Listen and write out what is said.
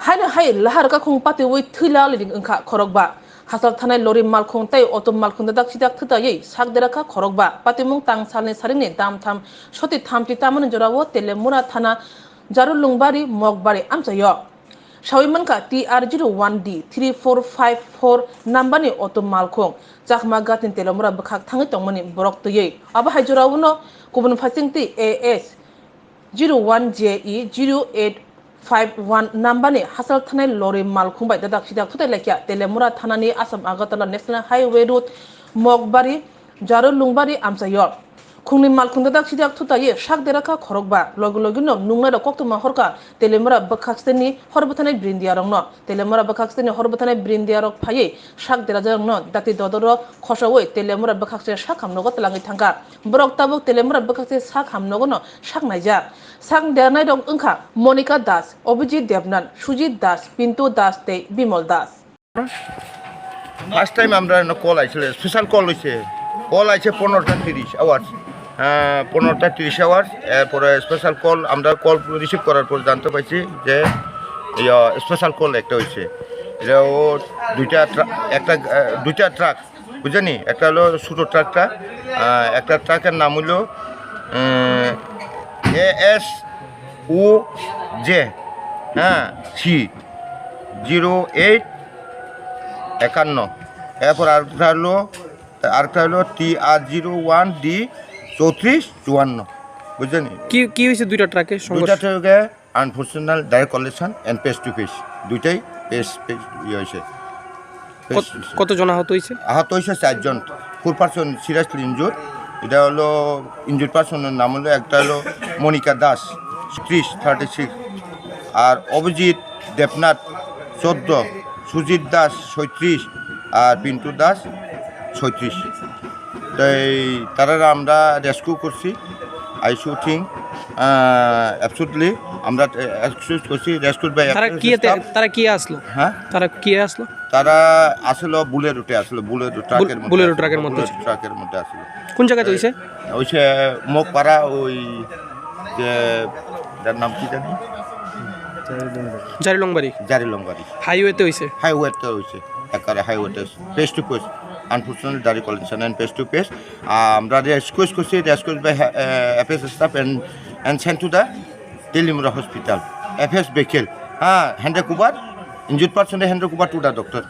hai lahar ka khung Patiwi Thwi Lalaliling Wngkha Khorokba hasal thanai lori malkhung tai auto malkhung dak sidak thutayei sakdera ka Khorokba patimung tang salni saringni dam tham soti thamti tamun jorawo telemura thana Lalaliling Mogbari amchayo Shawimanka TR01D 3454 nambani auto malkhung jakma gatin telemura bakhak thangi tongmani borok tuyei aba haijorawuno kubun phasingti AS 01JE 0851 nambani hasal thanai lori malkhungbai dadak sidak thutai laikya telemura thanani Assam Agartala National Highway Road Mogbari Lalaliling amchayo khungni malkhung dadak sidak thutai sakderaka Khorokba logino nungna koktuma horka telemura bakhakseni horbathanai brindiarongno telemura bakhakseni horbathanai brindiarok phai sakderajangno dati dodoro khosawoi telemura bakhakse sakhamnogo tlangi thangka borok tabuk telemura bakhakse sakhamnogono saknaija sakdernai dok Wngkha Monica Das Obijit Devnan Sujit Das Pintu Das te Bimol Das Last time আমরা call আইছিল special call হইছে call আইছে 15:30 hours 15:30 hours এরপরে special call আমরা call receive করার পর জানতে পাইছি যে স্পেশাল কল একটা হইছে এটা ও দুইটা ট্রাক বুঝেনি একটা হলো ছোট ট্রাকটা একটা ট্রাকের নাম হলো ASUJ সি 0851 এরপর আরেকটা হলো TR01D 3454 বুঝলেন কি হয়েছে দুইটা ট্রাকে unfortunate direct collection and face to face দুইটাই পেস হয়েছে কতজন আহত হয়েছে 4 জন 4 পার্সন সিরিয়াসলি ইনজুর এটা হলো ইনজুর পার্সনের নাম হলো একটা হলো মনিকা দাস 36 আর অভিজিৎ দেবনাথ 14 সুজিত দাস 36 আর পিন্টু দাস 36 তাই তারা আমরা রেস্কিউ করছি আইসু থিং অ্যাবসলিউটলি আমরা এক্সকিউজ করছি রেস্কিউ বাই তারা কি আসলো তারা আসলে বুলেরো ট্রাকের মধ্যে আসলো কোন জায়গাতে হইছে মোগপাড়া ওই যে তার নাম কি জানি জারিলংবাড়ি হাইওয়েতে হইছে একারে হাইওয়েতে face to face unfortunate direct collection and face to face আমরা রেস্কিউজ করছি রেস্কিউজ by FS staff and sent to the Teliamura hospital FS বেকেল hand কুবার injured person hand কুবার to the doctor